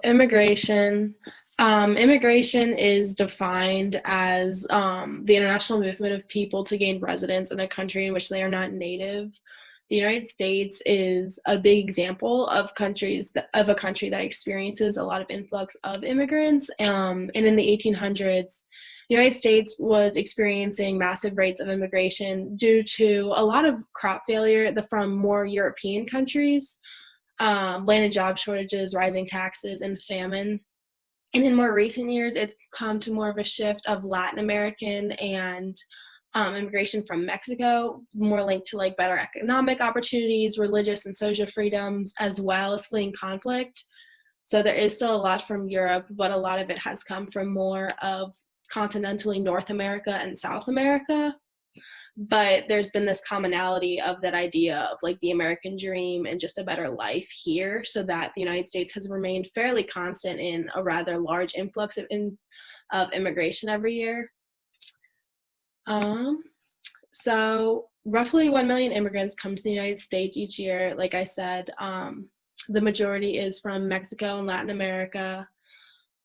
Immigration. Immigration is defined as the international movement of people to gain residence in a country in which they are not native. The United States is a big example of of a country that experiences a lot of influx of immigrants. And in the 1800s, the United States was experiencing massive rates of immigration due to a lot of crop failure from more European countries, land and job shortages, rising taxes, and famine. And in more recent years, it's come to more of a shift of Latin American and immigration from Mexico, more linked to like better economic opportunities, religious and social freedoms, as well as fleeing conflict. So there is still a lot from Europe, but a lot of it has come from more of continentally North America and South America. But there's been this commonality of that idea of like the American dream and just a better life here, so that the United States has remained fairly constant in a rather large influx of immigration every year. Um, so roughly 1 million immigrants come to the United States each year. Like I said, the majority is from Mexico and Latin America.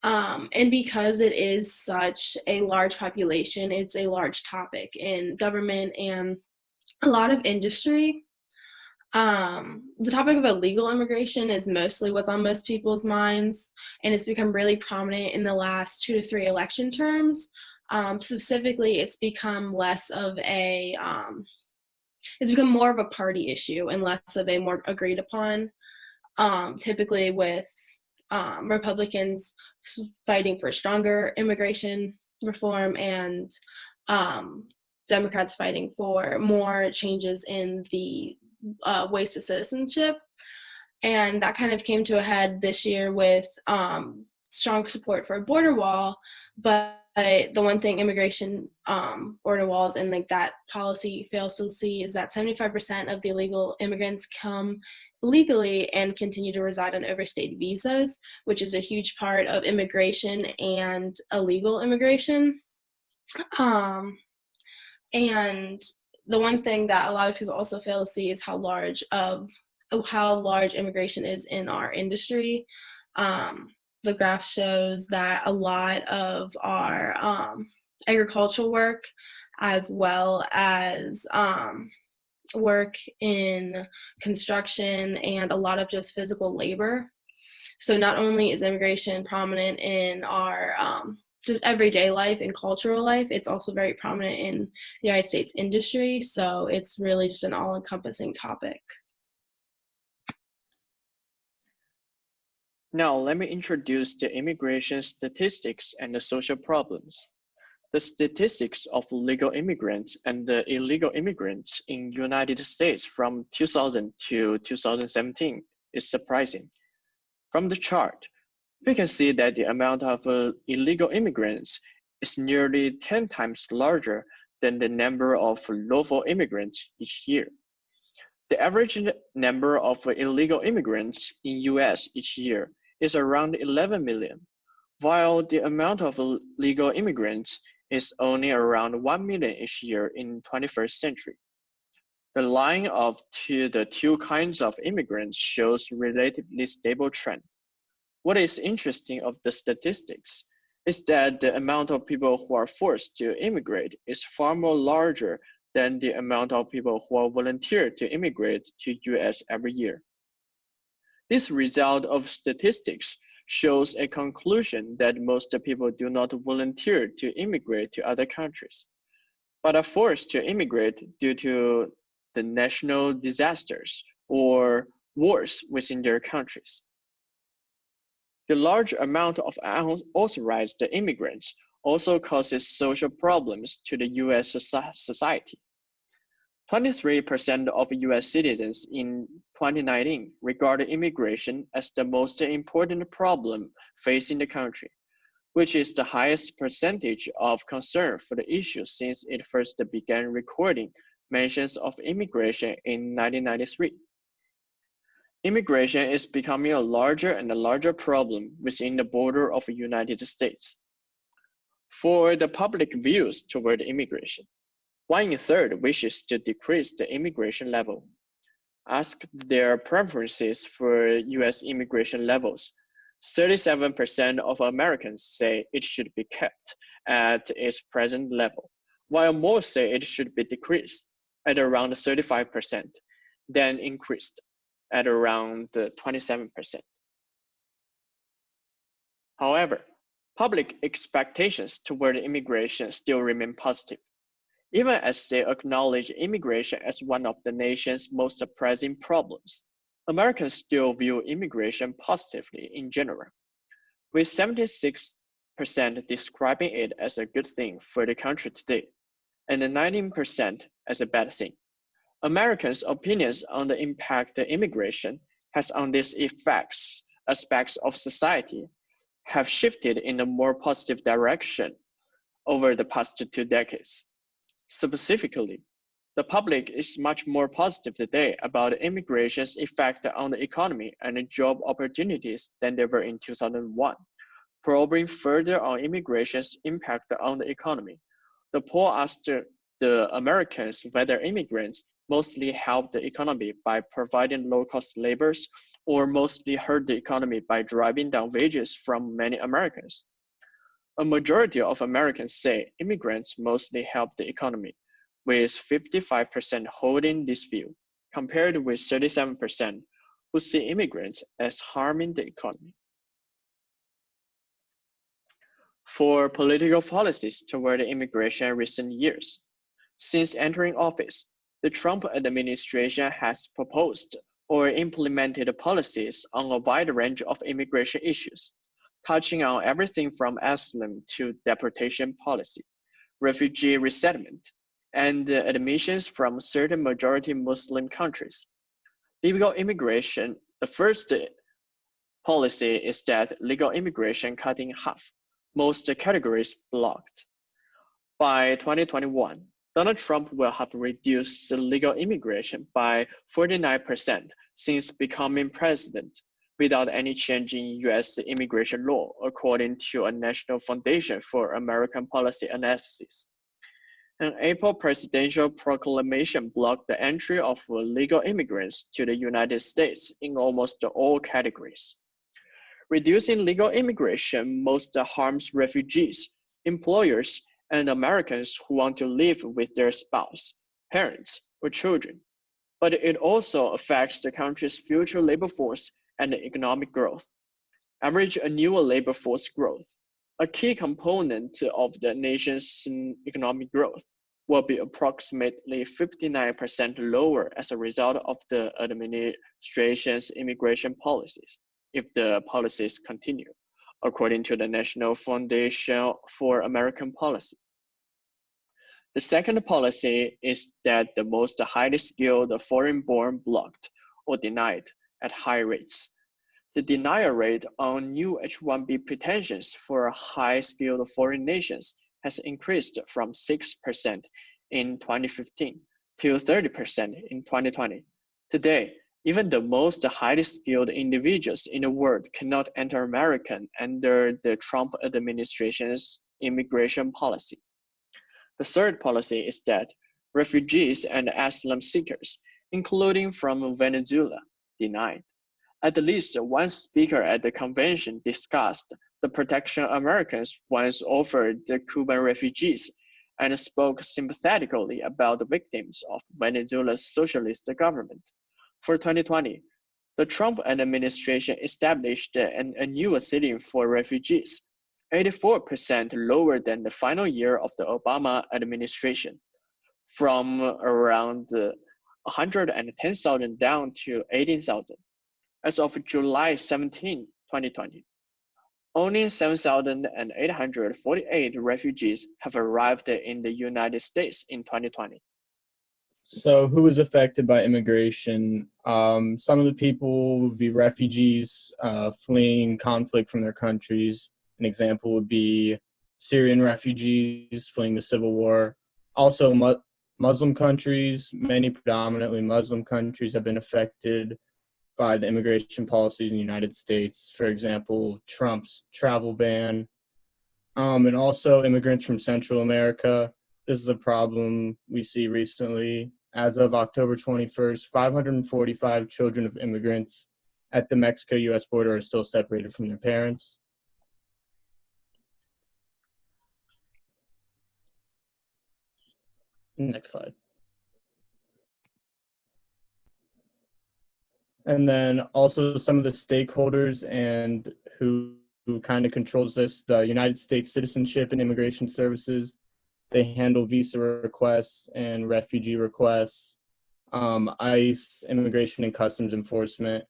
And because it is such a large population, it's a large topic in government and a lot of industry. The topic of illegal immigration is mostly what's on most people's minds, and it's become really prominent in the last 2 to 3 election terms. Specifically, it's become more of a party issue and less of a more agreed upon. Typically, with Republicans fighting for stronger immigration reform and Democrats fighting for more changes in the ways to citizenship. And that kind of came to a head this year with strong support for a border wall. But the one thing immigration, border walls, and like that policy fails to see is that 75% of the illegal immigrants come legally and continue to reside on overstayed visas, which is a huge part of immigration and illegal immigration. Um, and the one thing that a lot of people also fail to see is how large immigration is in our industry. The graph shows that a lot of our agricultural work, as well as work in construction and a lot of just physical labor. So not only is immigration prominent in our just everyday life and cultural life, it's also very prominent in the United States industry. So it's really just an all-encompassing topic. Now, let me introduce the immigration statistics and the social problems. The statistics of legal immigrants and the illegal immigrants in the United States from 2000 to 2017 is surprising. From the chart, we can see that the amount of illegal immigrants is nearly 10 times larger than the number of lawful immigrants each year. The average number of illegal immigrants in US each year is around 11 million, while the amount of legal immigrants is only around 1 million each year in 21st century. The line of the two kinds of immigrants shows relatively stable trend. What is interesting of the statistics is that the amount of people who are forced to immigrate is far more larger than the amount of people who are volunteered to immigrate to US every year. This result of statistics shows a conclusion that most people do not volunteer to immigrate to other countries, but are forced to immigrate due to the national disasters or wars within their countries. The large amount of unauthorized immigrants also causes social problems to the US society. 23% of US citizens in 2019 regarded immigration as the most important problem facing the country, which is the highest percentage of concern for the issue since it first began recording mentions of immigration in 1993. Immigration is becoming a larger and a larger problem within the border of the United States. For the public views toward immigration, 1/3 wishes to decrease the immigration level. Asked their preferences for US immigration levels, 37% of Americans say it should be kept at its present level, while most say it should be decreased at around 35%, then increased at around 27%. However, public expectations toward immigration still remain positive, even as they acknowledge immigration as one of the nation's most pressing problems. Americans still view immigration positively in general, with 76% describing it as a good thing for the country today, and 19% as a bad thing. Americans' opinions on the impact immigration has on these aspects of society have shifted in a more positive direction over the past 2 decades. Specifically, the public is much more positive today about immigration's effect on the economy and job opportunities than they were in 2001. Probing further on immigration's impact on the economy, the poll asked the Americans whether immigrants mostly help the economy by providing low-cost labors or mostly hurt the economy by driving down wages from many Americans. A majority of Americans say immigrants mostly help the economy, with 55% holding this view, compared with 37% who see immigrants as harming the economy. For political policies toward immigration in recent years, since entering office, the Trump administration has proposed or implemented policies on a wide range of immigration issues, touching on everything from asylum to deportation policy, refugee resettlement, and admissions from certain majority Muslim countries. Legal immigration, the first policy is that legal immigration cut in half, most categories blocked. By 2021, Donald Trump will have reduced legal immigration by 49% since becoming president, without any change in US immigration law, according to a National Foundation for American Policy Analysis. An April presidential proclamation blocked the entry of legal immigrants to the United States in almost all categories. Reducing legal immigration most harms refugees, employers, and Americans who want to live with their spouse, parents, or children. But it also affects the country's future labor force and economic growth. Average annual labor force growth, a key component of the nation's economic growth, will be approximately 59% lower as a result of the administration's immigration policies, if the policies continue, according to the National Foundation for American Policy. The second policy is that the most highly skilled foreign-born blocked or denied at high rates. The denial rate on new H-1B pretensions for high-skilled foreign nations has increased from 6% in 2015 to 30% in 2020. Today, even the most highly skilled individuals in the world cannot enter America under the Trump administration's immigration policy. The third policy is that refugees and asylum seekers, including from Venezuela, denied. At least one speaker at the convention discussed the protection Americans once offered the Cuban refugees and spoke sympathetically about the victims of Venezuela's socialist government. For 2020, the Trump administration established an annual ceiling for refugees, 84% lower than the final year of the Obama administration, from around 110,000 down to 18,000. As of July 17, 2020, only 7,848 refugees have arrived in the United States in 2020. So who is affected by immigration? Some of the people would be refugees fleeing conflict from their countries. An example would be Syrian refugees fleeing the civil war. Also, Muslim countries, many predominantly Muslim countries, have been affected by the immigration policies in the United States. For example, Trump's travel ban. And also immigrants from Central America. This is a problem we see recently. As of October 21st, 545 children of immigrants at the Mexico-U.S. border are still separated from their parents. Next slide. And then also some of the stakeholders and who kind of controls this, the United States Citizenship and Immigration Services. They handle visa requests and refugee requests. ICE, Immigration and Customs Enforcement,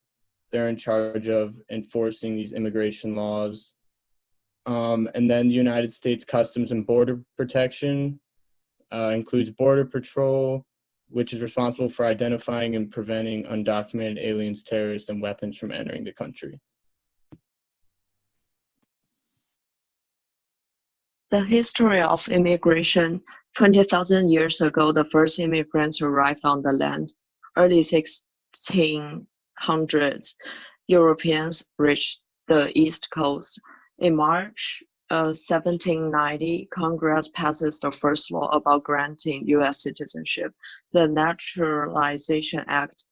they're in charge of enforcing these immigration laws. And then the United States Customs and Border Protection includes Border Patrol, which is responsible for identifying and preventing undocumented aliens, terrorists, and weapons from entering the country. The history of immigration. 20,000 years ago, the first immigrants arrived on the land. Early 1600s, Europeans reached the East Coast. In March 1790, Congress passes the first law about granting U.S. citizenship, the Naturalization Act,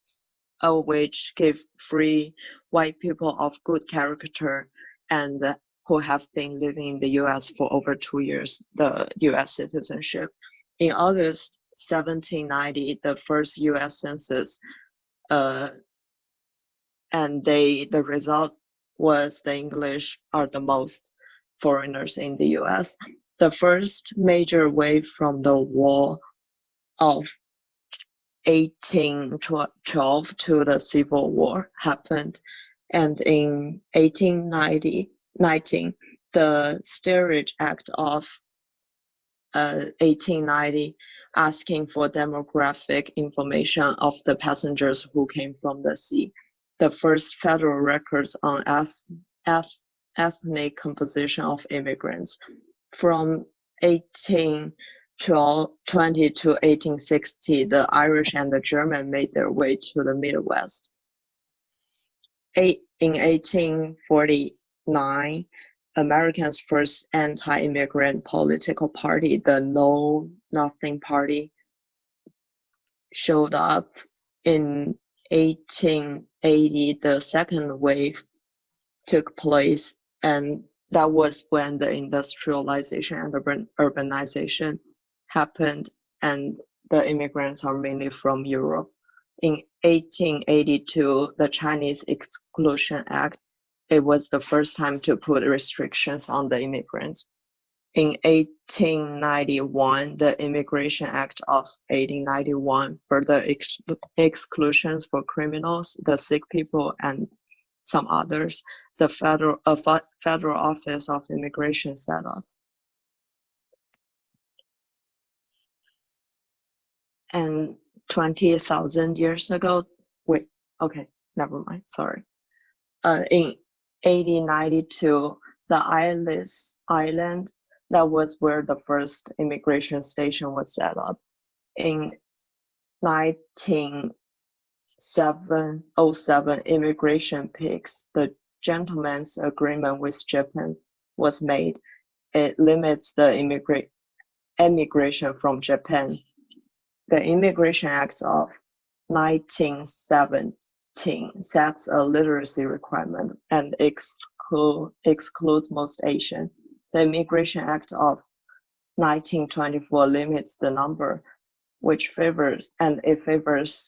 which gave free white people of good character and who have been living in the U.S. for over 2 years, the U.S. citizenship. In August 1790, the first U.S. census, and the result was the English are the most foreigners in the U.S. The first major wave from the war of 1812 to the Civil War happened, and in 1819, the Steerage Act of 1890 asking for demographic information of the passengers who came from the sea. The first federal records on ethnic composition of immigrants. From 1820 to 1860, the Irish and the German made their way to the Midwest. In 1849, America's first anti-immigrant political party, the Know Nothing Party, showed up. In 1880, the second wave took place, and that was when the industrialization and urbanization happened, and the immigrants are mainly from Europe. In 1882, the Chinese Exclusion Act, it was the first time to put restrictions on the immigrants. In 1891, the Immigration Act of 1891 further exclusions for criminals, the sick people, and some others. The Federal Office of Immigration set up. And 20,000 years ago, never mind, sorry. In 1892, the Island, that was where the first immigration station was set up. In 1907, immigration peaks, the gentleman's agreement with Japan was made. It limits the immigration from Japan. The Immigration Act of 1917 sets a literacy requirement and excludes most Asian. The Immigration Act of 1924 limits the number, which favors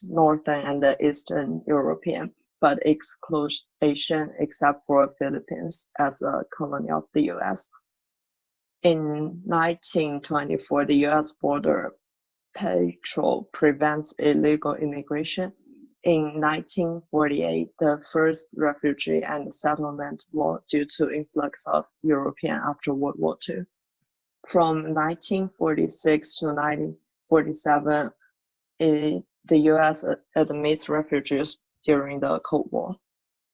Northern and the Eastern European, but excludes Asian except for Philippines as a colony of the US. In 1924, the US Border Patrol prevents illegal immigration. In 1948, the first refugee and settlement law due to influx of European after World War II. From 1946 to 1947, the US admits refugees during the Cold War.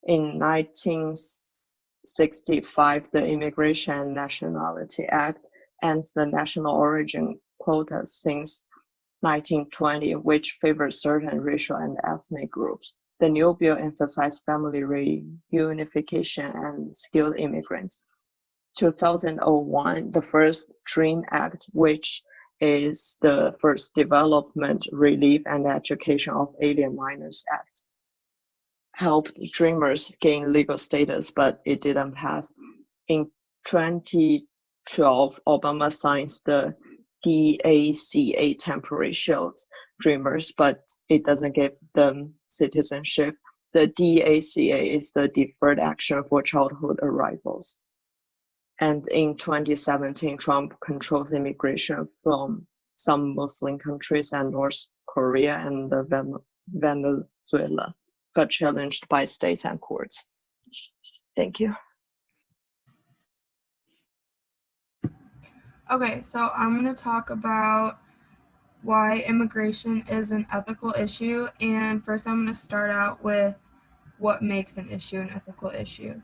In 1965, the Immigration and Nationality Act ends the national origin quota since 1920, which favors certain racial and ethnic groups. The new bill emphasized family reunification and skilled immigrants. 2001, the first DREAM Act, which is the first Development, Relief, and Education of Alien Minors Act, helped dreamers gain legal status, but it didn't pass. In 2012, Obama signs the DACA temporary shields dreamers, but it doesn't give them citizenship. The DACA is the Deferred Action for Childhood Arrivals. And in 2017, Trump controls immigration from some Muslim countries and North Korea and Venezuela, but challenged by states and courts. Thank you. Okay, so I'm going to talk about why immigration is an ethical issue. And first, I'm going to start out with what makes an issue an ethical issue.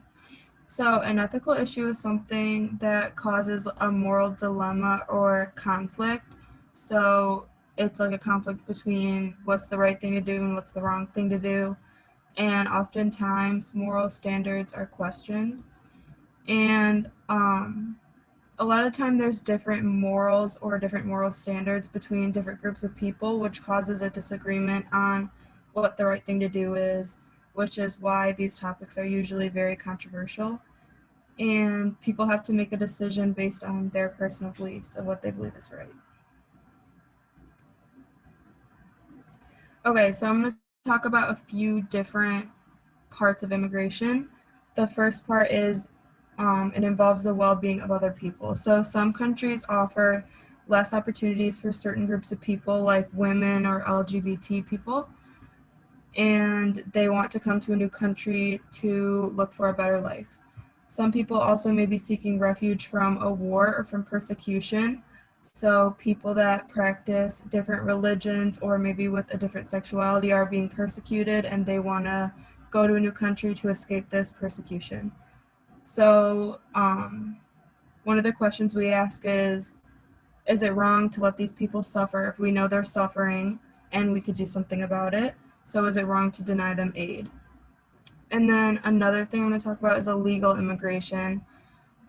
So an ethical issue is something that causes a moral dilemma or conflict. So it's like a conflict between what's the right thing to do and what's the wrong thing to do. And oftentimes moral standards are questioned. And a lot of the time there's different morals or different moral standards between different groups of people, which causes a disagreement on what the right thing to do is, which is why these topics are usually very controversial. And people have to make a decision based on their personal beliefs of what they believe is right. Okay, so I'm going to talk about a few different parts of immigration. The first part is it involves the well-being of other people. So some countries offer less opportunities for certain groups of people like women or LGBT people, and they want to come to a new country to look for a better life. Some people also may be seeking refuge from a war or from persecution. So people that practice different religions or maybe with a different sexuality are being persecuted, and they want to go to a new country to escape this persecution. So one of the questions we ask is it wrong to let these people suffer if we know they're suffering and we could do something about it? So is it wrong to deny them aid? And then another thing I'm going to talk about is illegal immigration.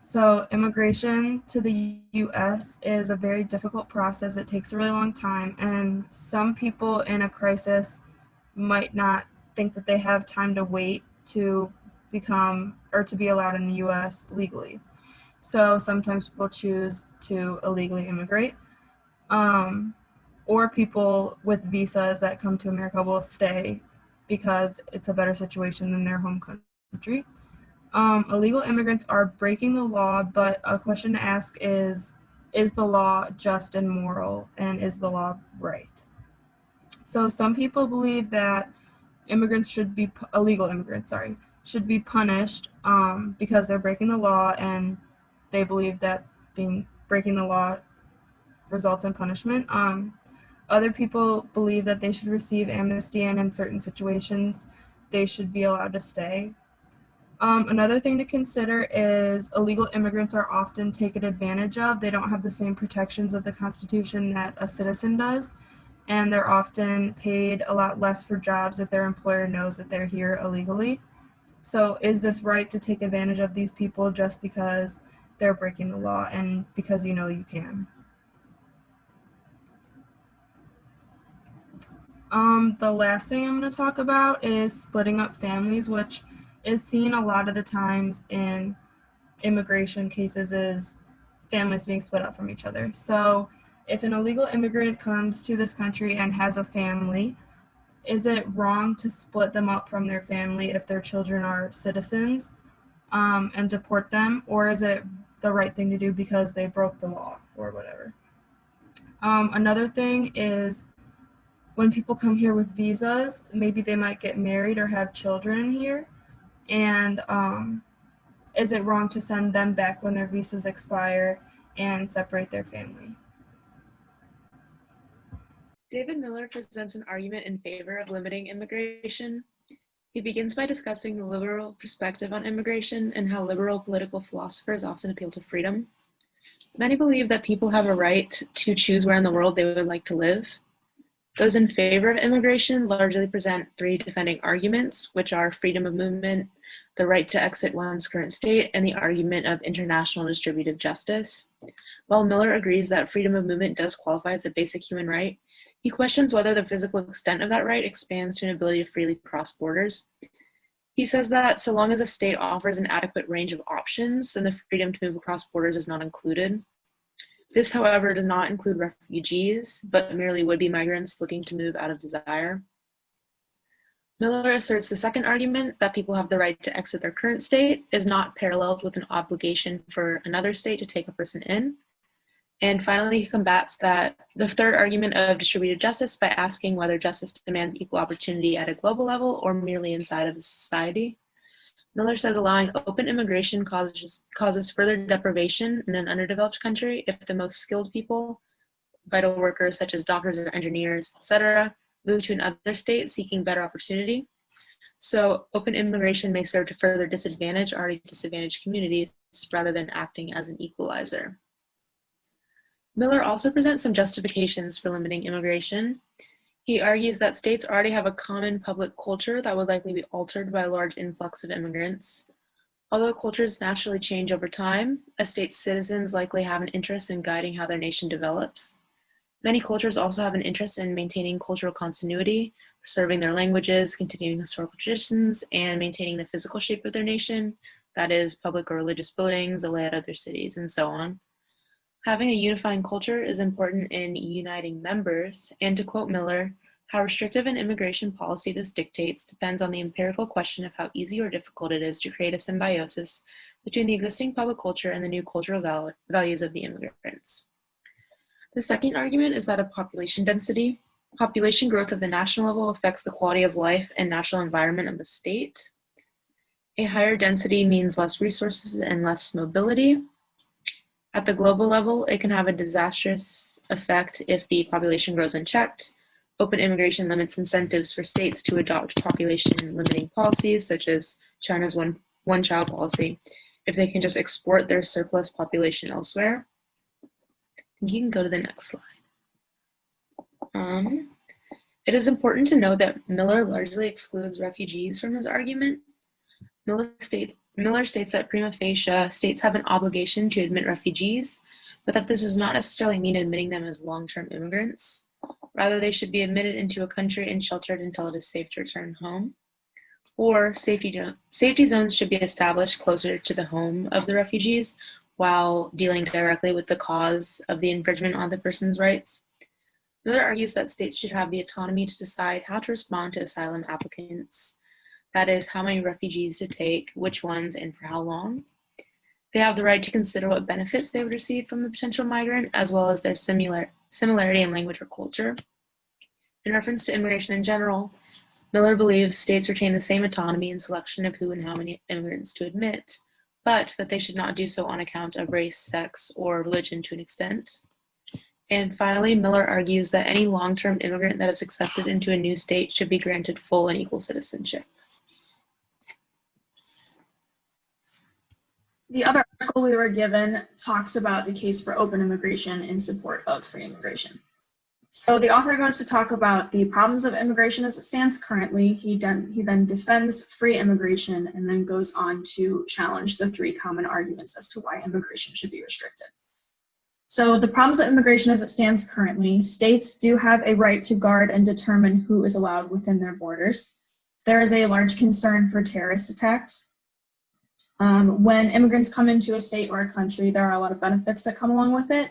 So immigration to the US is a very difficult process. It takes a really long time, and some people in a crisis might not think that they have time to wait to become or to be allowed in the US legally. So sometimes people choose to illegally immigrate. Or people with visas that come to America will stay because it's a better situation than their home country. Illegal immigrants are breaking the law, but a question to ask is the law just and moral, and is the law right? So some people believe that illegal immigrants, should be punished because they're breaking the law, and they believe that breaking the law results in punishment. Other people believe that they should receive amnesty, and in certain situations, they should be allowed to stay. Another thing to consider is illegal immigrants are often taken advantage of. They don't have the same protections of the Constitution that a citizen does, and they're often paid a lot less for jobs if their employer knows that they're here illegally. So is this right to take advantage of these people just because they're breaking the law and because you know you can? The last thing I'm going to talk about is splitting up families, which is seen a lot of the times in immigration cases is families being split up from each other. So if an illegal immigrant comes to this country and has a family, is it wrong to split them up from their family if their children are citizens and deport them? Or is it the right thing to do because they broke the law or whatever? Another thing is when people come here with visas, maybe they might get married or have children here. And is it wrong to send them back when their visas expire and separate their family? David Miller presents an argument in favor of limiting immigration. He begins by discussing the liberal perspective on immigration and how liberal political philosophers often appeal to freedom. Many believe that people have a right to choose where in the world they would like to live. Those in favor of immigration largely present three defending arguments, which are freedom of movement, the right to exit one's current state, and the argument of international distributive justice. While Miller agrees that freedom of movement does qualify as a basic human right, he questions whether the physical extent of that right expands to an ability to freely cross borders. He says that so long as a state offers an adequate range of options, then the freedom to move across borders is not included. This, however, does not include refugees, but merely would-be migrants looking to move out of desire. Miller asserts the second argument, that people have the right to exit their current state, is not paralleled with an obligation for another state to take a person in. And finally, he combats that the third argument of distributed justice by asking whether justice demands equal opportunity at a global level or merely inside of a society. Miller says allowing open immigration causes further deprivation in an underdeveloped country if the most skilled people, vital workers such as doctors or engineers, etc., move to another state seeking better opportunity. So open immigration may serve to further disadvantage already disadvantaged communities rather than acting as an equalizer. Miller also presents some justifications for limiting immigration. He argues that states already have a common public culture that would likely be altered by a large influx of immigrants. Although cultures naturally change over time, a state's citizens likely have an interest in guiding how their nation develops. Many cultures also have an interest in maintaining cultural continuity, preserving their languages, continuing historical traditions, and maintaining the physical shape of their nation, that is, public or religious buildings, the layout of their cities, and so on. Having a unifying culture is important in uniting members, and to quote Miller, how restrictive an immigration policy this dictates depends on the empirical question of how easy or difficult it is to create a symbiosis between the existing public culture and the new cultural values of the immigrants. The second argument is that of population density. Population growth at the national level affects the quality of life and natural environment of the state. A higher density means less resources and less mobility. At the global level, it can have a disastrous effect if the population grows unchecked. Open immigration limits incentives for states to adopt population limiting policies, such as China's one-child policy, if they can just export their surplus population elsewhere. You can go to the next slide. It is important to note that Miller largely excludes refugees from his argument. Miller states that prima facie, states have an obligation to admit refugees, but that this does not necessarily mean admitting them as long-term immigrants. Rather, they should be admitted into a country and sheltered until it is safe to return home. Or safety zones should be established closer to the home of the refugees while dealing directly with the cause of the infringement on the person's rights. Miller argues that states should have the autonomy to decide how to respond to asylum applicants. That is, how many refugees to take, which ones, and for how long. They have the right to consider what benefits they would receive from the potential migrant, as well as their similarity in language or culture. In reference to immigration in general, Miller believes states retain the same autonomy in selection of who and how many immigrants to admit, but that they should not do so on account of race, sex, or religion to an extent. And finally, Miller argues that any long-term immigrant that is accepted into a new state should be granted full and equal citizenship. The other article we were given talks about the case for open immigration in support of free immigration. So the author goes to talk about the problems of immigration as it stands currently. He then defends free immigration and then goes on to challenge the three common arguments as to why immigration should be restricted. So the problems of immigration as it stands currently, states do have a right to guard and determine who is allowed within their borders. There is a large concern for terrorist attacks. When immigrants come into a state or a country, there are a lot of benefits that come along with it,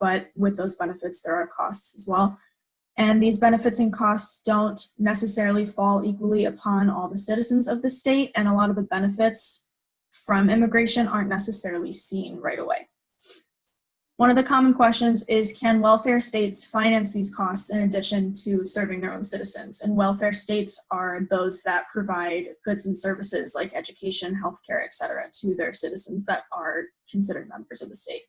but with those benefits, there are costs as well. And these benefits and costs don't necessarily fall equally upon all the citizens of the state, and a lot of the benefits from immigration aren't necessarily seen right away. One of the common questions is, can welfare states finance these costs in addition to serving their own citizens? And welfare states are those that provide goods and services like education, healthcare, et cetera, to their citizens that are considered members of the state.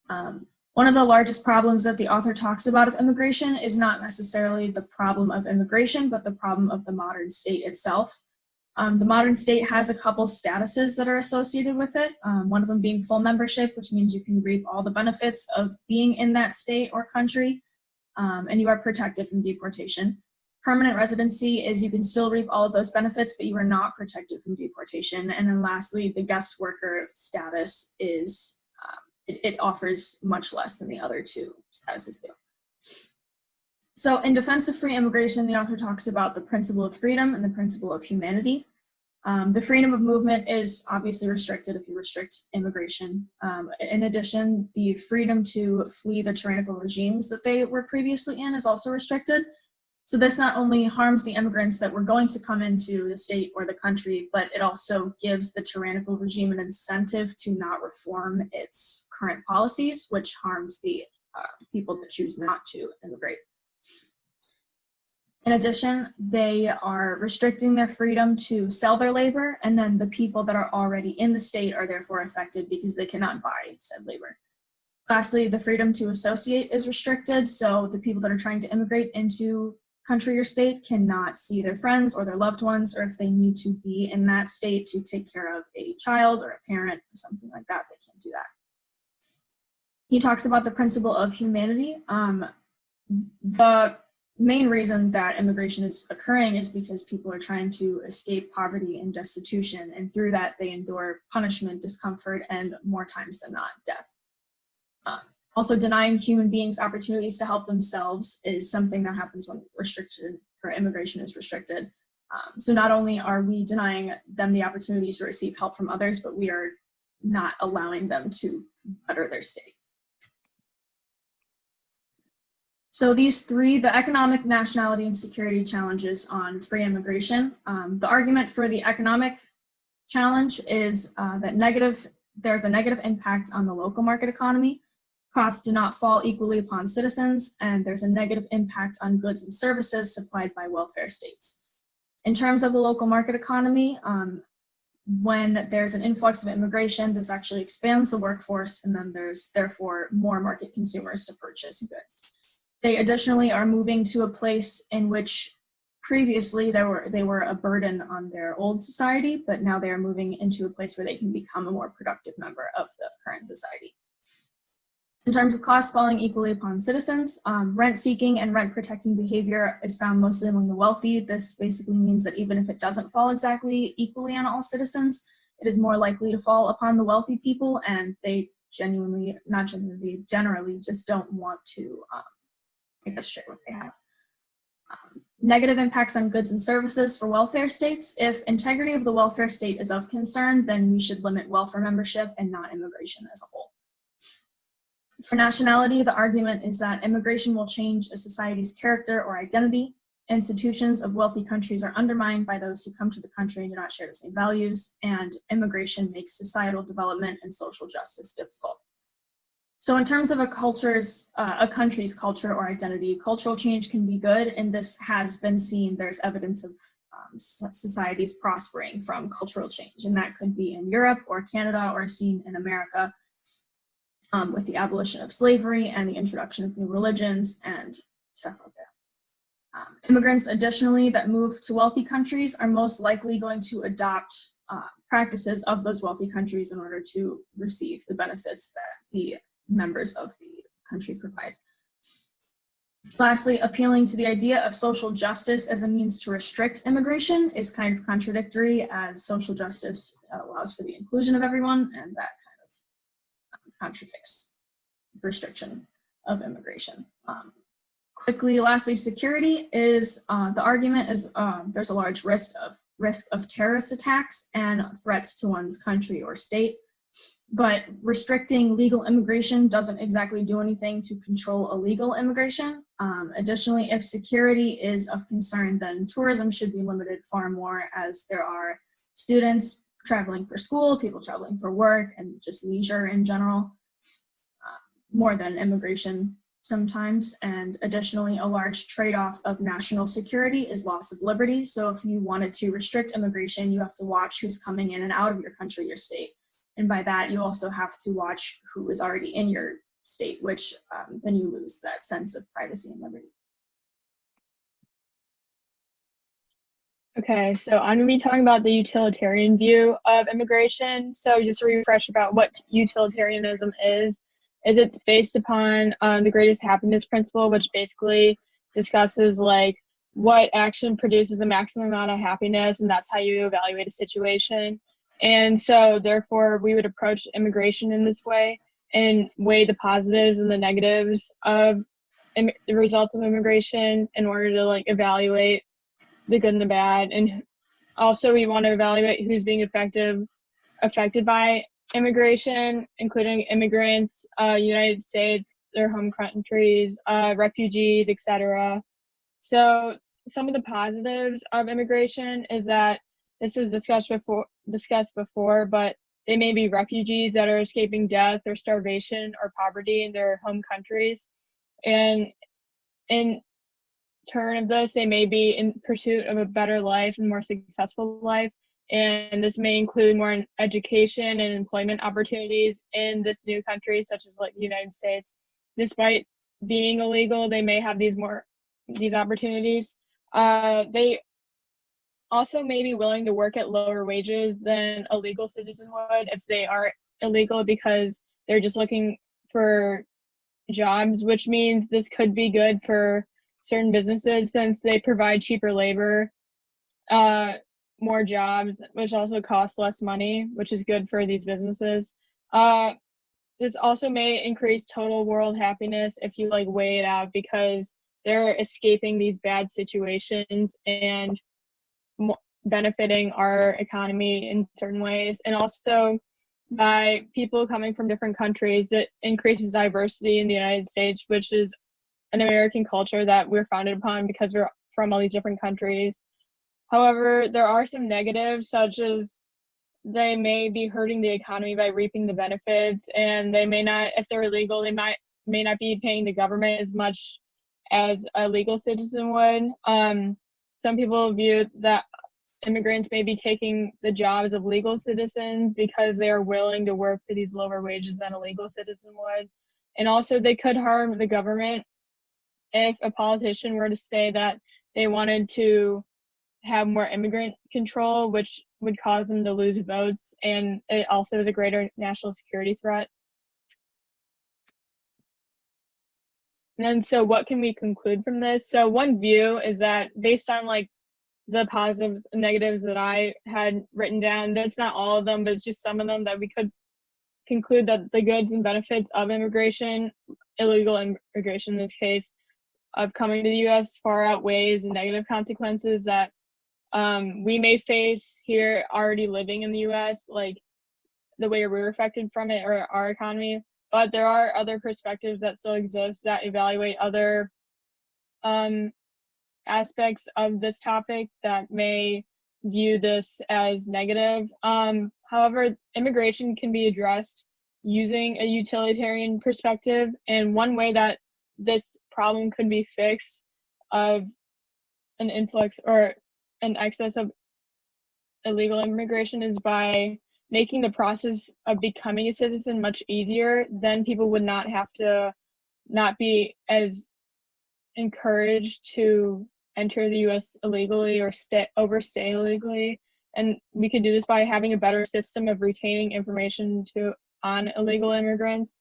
One of the largest problems that the author talks about of immigration is not necessarily the problem of immigration, but the problem of the modern state itself. The modern state has a couple statuses that are associated with it, one of them being full membership, which means you can reap all the benefits of being in that state or country, and you are protected from deportation. Permanent residency is you can still reap all of those benefits, but you are not protected from deportation. And then lastly, the guest worker status is, it offers much less than the other two statuses do. So in defense of free immigration, the author talks about the principle of freedom and the principle of humanity. The freedom of movement is obviously restricted if you restrict immigration. In addition, the freedom to flee the tyrannical regimes that they were previously in is also restricted. So this not only harms the immigrants that were going to come into the state or the country, but it also gives the tyrannical regime an incentive to not reform its current policies, which harms the people that choose not to immigrate. In addition, they are restricting their freedom to sell their labor, and then the people that are already in the state are therefore affected because they cannot buy said labor. Lastly, the freedom to associate is restricted, so the people that are trying to immigrate into country or state cannot see their friends or their loved ones, or if they need to be in that state to take care of a child or a parent or something like that, they can't do that. He talks about the principle of humanity. The main reason that immigration is occurring is because people are trying to escape poverty and destitution, and through that they endure punishment, discomfort, and more times than not, death. Also, denying human beings opportunities to help themselves is something that happens when restricted or immigration is restricted. So not only are we denying them the opportunities to receive help from others, but we are not allowing them to better their state. So these three, the economic, nationality, and security challenges on free immigration. The argument for the economic challenge is that there's a negative impact on the local market economy. Costs do not fall equally upon citizens, and there's a negative impact on goods and services supplied by welfare states. In terms of the local market economy, when there's an influx of immigration, this actually expands the workforce, and then there's therefore more market consumers to purchase goods. They additionally are moving to a place in which previously they were a burden on their old society, but now they are moving into a place where they can become a more productive member of the current society. In terms of costs falling equally upon citizens, rent-seeking and rent-protecting behavior is found mostly among the wealthy. This basically means that even if it doesn't fall exactly equally on all citizens, it is more likely to fall upon the wealthy people, and they generally just don't want to, share what they have. Negative impacts on goods and services for welfare states. If integrity of the welfare state is of concern, then we should limit welfare membership and not immigration as a whole. For nationality, the argument is that immigration will change a society's character or identity. Institutions of wealthy countries are undermined by those who come to the country and do not share the same values, and immigration makes societal development and social justice difficult. So in terms of a country's culture or identity, cultural change can be good, and this has been seen. There's evidence of societies prospering from cultural change, and that could be in Europe or Canada or seen in America. With the abolition of slavery and the introduction of new religions and stuff like that. Immigrants, additionally, that move to wealthy countries are most likely going to adopt practices of those wealthy countries in order to receive the benefits that the members of the country provide. Lastly, appealing to the idea of social justice as a means to restrict immigration is kind of contradictory, as social justice allows for the inclusion of everyone, and that contradicts restriction of immigration. Lastly, security is the argument is there's a large risk of terrorist attacks and threats to one's country or state, but restricting legal immigration doesn't exactly do anything to control illegal immigration. Additionally, if security is of concern, then tourism should be limited far more, as there are students traveling for school, people traveling for work, and just leisure in general, more than immigration sometimes. And additionally, a large trade-off of national security is loss of liberty. So if you wanted to restrict immigration, you have to watch who's coming in and out of your country, your state. And by that, you also have to watch who is already in your state, which then you lose that sense of privacy and liberty. Okay, so I'm going to be talking about the utilitarian view of immigration. So just to refresh about what utilitarianism is it's based upon the greatest happiness principle, which basically discusses like what action produces the maximum amount of happiness, and that's how you evaluate a situation. And so therefore we would approach immigration in this way and weigh the positives and the negatives of the results of immigration in order to like evaluate the good and the bad and Also, we want to evaluate who's being affected by immigration, including immigrants, United States, their home countries, refugees, etc. So some of the positives of immigration is that this was discussed before, but they may be refugees that are escaping death or starvation or poverty in their home countries. And in turn of this, they may be in pursuit of a better life and more successful life. And this may include more education and employment opportunities in this new country, such as like the United States. Despite being illegal, they may have these opportunities. They also may be willing to work at lower wages than a legal citizen would if they are illegal, because they're just looking for jobs, which means this could be good for certain businesses since they provide cheaper labor, more jobs, which also cost less money, which is good for these businesses. This also may increase total world happiness if you like weigh it out, because they're escaping these bad situations and benefiting our economy in certain ways. And also by people coming from different countries, it increases diversity in the United States, which is an American culture that we're founded upon because we're from all these different countries. However, there are some negatives, such as they may be hurting the economy by reaping the benefits, and they may not, if they're illegal, they may not be paying the government as much as a legal citizen would. Some people view that immigrants may be taking the jobs of legal citizens because they are willing to work for these lower wages than a legal citizen would. And also they could harm the government if a politician were to say that they wanted to have more immigrant control, which would cause them to lose votes, and it also is a greater national security threat. And then, so what can we conclude from this? So one view is that based on like the positives and negatives that I had written down, that's not all of them, but it's just some of them, that we could conclude that the goods and benefits of immigration, illegal immigration in this case, of coming to the U.S. far outweighs the negative consequences that we may face here already living in the U.S., like the way we're affected from it or our economy. But there are other perspectives that still exist that evaluate other aspects of this topic that may view this as negative. However, immigration can be addressed using a utilitarian perspective, and one way that this problem could be fixed of an influx or an excess of illegal immigration is by making the process of becoming a citizen much easier. Then people would not have to not be as encouraged to enter the U.S. illegally or overstay illegally. And we could do this by having a better system of retaining information on illegal immigrants,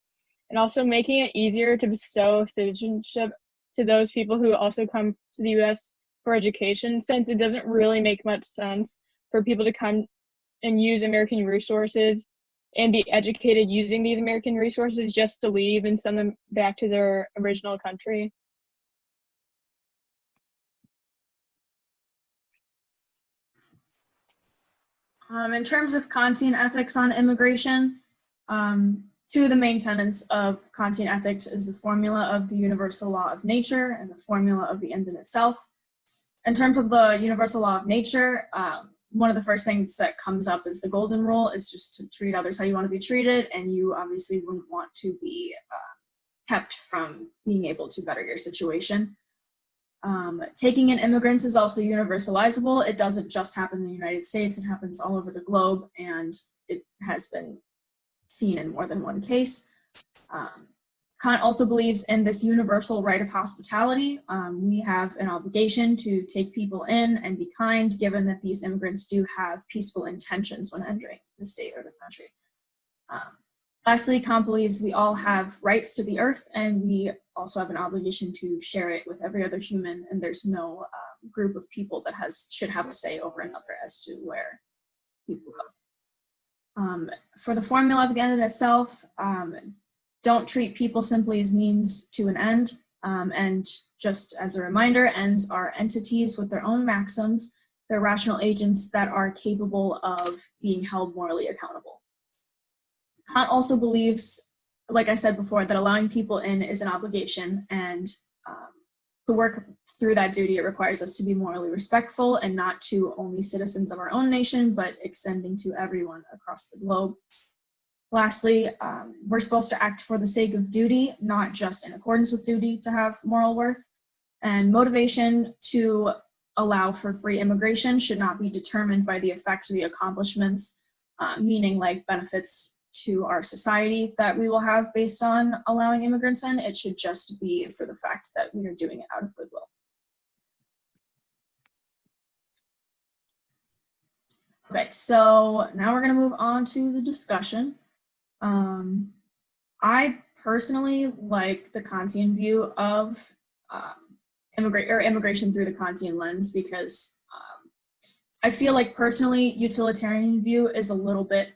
and also making it easier to bestow citizenship to those people who also come to the U.S. for education, since it doesn't really make much sense for people to come and use American resources and be educated using these American resources just to leave and send them back to their original country. In terms of Kantian ethics on immigration, two of the main tenets of Kantian ethics is the formula of the universal law of nature and the formula of the end in itself. In terms of the universal law of nature, one of the first things that comes up is the golden rule, is just to treat others how you want to be treated, and you obviously wouldn't want to be kept from being able to better your situation. Taking in immigrants is also universalizable. It doesn't just happen in the United States, it happens all over the globe, and it has been seen in more than one case. Kant also believes in this universal right of hospitality. We have an obligation to take people in and be kind, given that these immigrants do have peaceful intentions when entering the state or the country. Lastly, Kant believes we all have rights to the earth, and we also have an obligation to share it with every other human, and there's no group of people that should have a say over another as to where people go. For the formula of the end in itself, don't treat people simply as means to an end, and just as a reminder, ends are entities with their own maxims, they're rational agents that are capable of being held morally accountable. Kant also believes, like I said before, that allowing people in is an obligation, and to work through that duty, it requires us to be morally respectful and not to only citizens of our own nation, but extending to everyone across the globe. Lastly, we're supposed to act for the sake of duty, not just in accordance with duty to have moral worth. And motivation to allow for free immigration should not be determined by the effects or the accomplishments, meaning like benefits to our society that we will have based on allowing immigrants in. It should just be for the fact that we are doing it out of goodwill. Okay, so now we're going to move on to the discussion. I personally like the Kantian view of immigration through the Kantian lens because I feel like personally utilitarian view is a little bit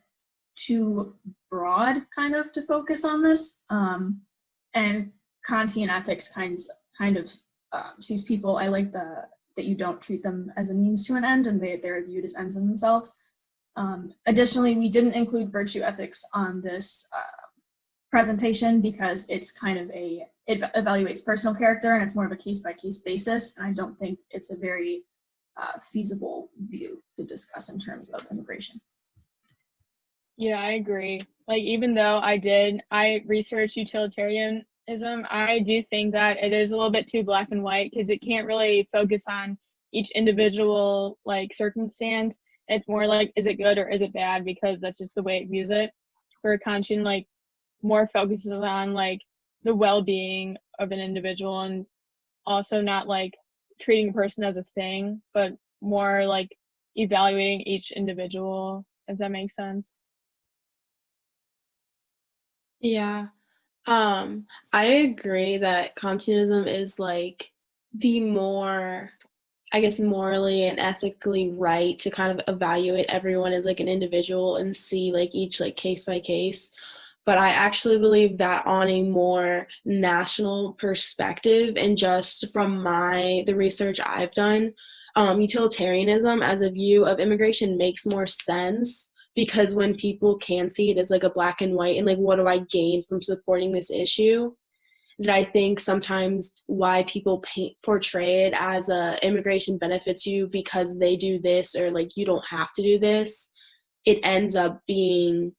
too broad kind of to focus on this, and Kantian ethics kind of sees people. I like that you don't treat them as a means to an end, and they're viewed as ends in themselves. Additionally, we didn't include virtue ethics on this presentation because it's kind of it evaluates personal character and it's more of a case-by-case basis, and I don't think it's a very feasible view to discuss in terms of immigration. Yeah, I agree. Like, even though I researched utilitarianism, I do think that it is a little bit too black and white because it can't really focus on each individual like circumstance. It's more like, is it good or is it bad? Because that's just the way it views it. For Kantian, like, more focuses on like the well-being of an individual and also not like treating a person as a thing, but more like evaluating each individual, if that makes sense. Yeah. I agree that Kantianism is like the more, I guess, morally and ethically right to kind of evaluate everyone as like an individual and see like each like case by case. But I actually believe that on a more national perspective and just from the research I've done, utilitarianism as a view of immigration makes more sense because when people can see it as like a black and white and like, what do I gain from supporting this issue? That I think sometimes why people portray it as immigration benefits you because they do this or like you don't have to do this, it ends up being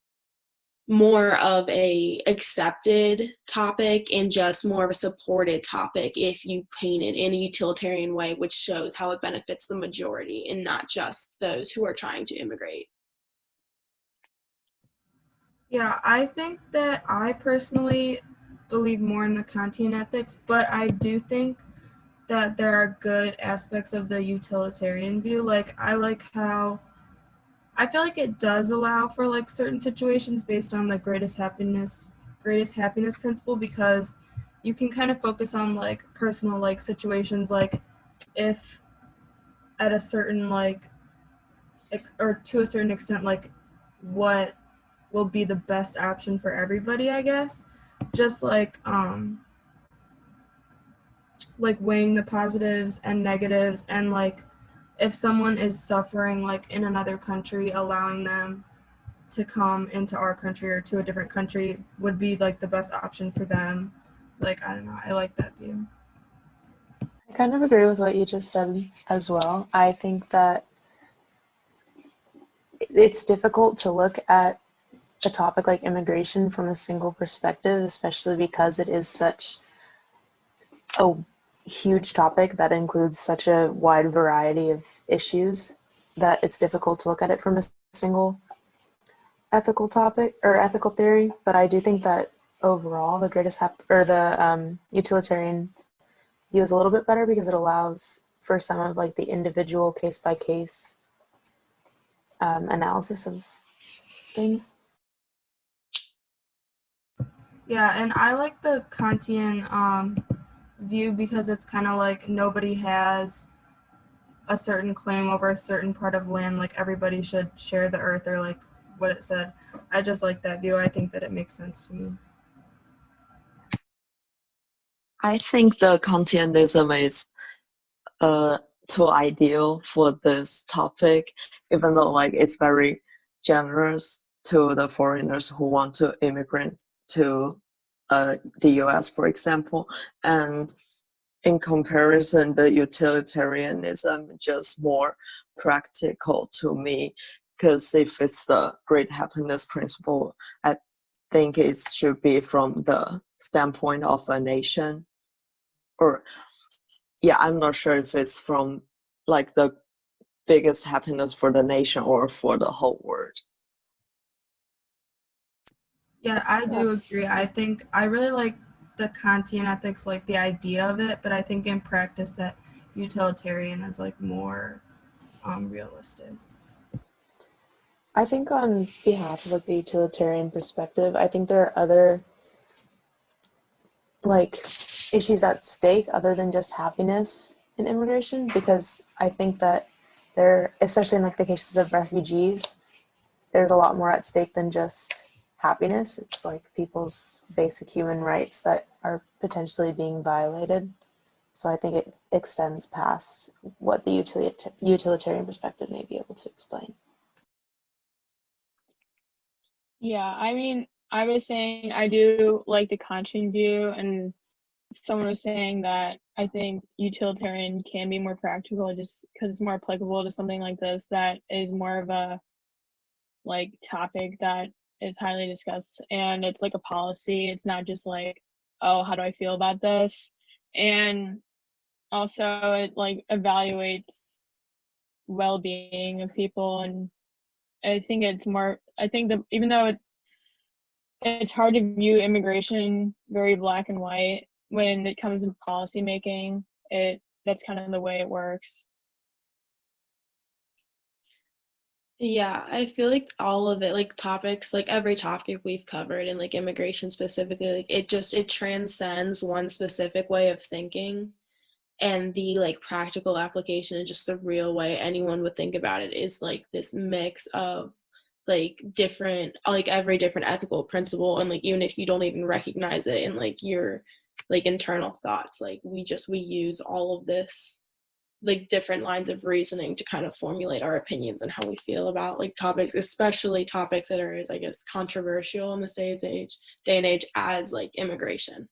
more of a accepted topic and just more of a supported topic if you paint it in a utilitarian way, which shows how it benefits the majority and not just those who are trying to immigrate. Yeah, I think that I personally believe more in the Kantian ethics, but I do think that there are good aspects of the utilitarian view. Like, I like how I feel like it does allow for like certain situations based on the greatest happiness principle, because you can kind of focus on like personal like situations, like if at a certain like or to a certain extent, like what will be the best option for everybody, I guess. Just like weighing the positives and negatives, and like if someone is suffering like in another country, allowing them to come into our country or to a different country would be like the best option for them. Like, I don't know, I like that view. I kind of agree with what you just said as well. I think that it's difficult to look at a topic like immigration from a single perspective, especially because it is such a huge topic that includes such a wide variety of issues that it's difficult to look at it from a single ethical topic or ethical theory. But I do think that overall the utilitarian view is a little bit better because it allows for some of like the individual case by case analysis of things. Yeah, and I like the Kantian view because it's kind of like nobody has a certain claim over a certain part of land, like everybody should share the earth, or like what it said. I just like that view. I think that it makes sense to me. I think the Kantianism is too ideal for this topic, even though like it's very generous to the foreigners who want to immigrate to the US, for example. And in comparison, the utilitarianism just more practical to me, because if it's the great happiness principle, I think it should be from the standpoint of a nation. Or yeah, I'm not sure if it's from like the biggest happiness for the nation or for the whole world. Yeah, I do agree. I think I really like the Kantian ethics, like the idea of it, but I think in practice that utilitarian is like more realistic. I think on behalf of like the utilitarian perspective, I think there are other like issues at stake other than just happiness in immigration, because I think that there, especially in like the cases of refugees, there's a lot more at stake than just happiness. It's like people's basic human rights that are potentially being violated. So I think it extends past what the utilitarian perspective may be able to explain. Yeah, I mean, I was saying I do like the Kantian view, and someone was saying that I think utilitarian can be more practical just because it's more applicable to something like this that is more of a like topic that is highly discussed, and it's like a policy. It's not just like, oh, how do I feel about this? And also it like evaluates well-being of people, and I think it's more, I think that even though it's hard to view immigration very black and white when it comes to policy making, that's kind of the way it works. Yeah, I feel like all of it, like topics, like every topic we've covered and like immigration specifically, like it transcends one specific way of thinking. And the like practical application and just the real way anyone would think about it is like this mix of like different, like every different ethical principle, and like even if you don't even recognize it in like your like internal thoughts, like we use all of this like different lines of reasoning to kind of formulate our opinions and how we feel about like topics, especially topics that are as I guess controversial in this day and age as like immigration.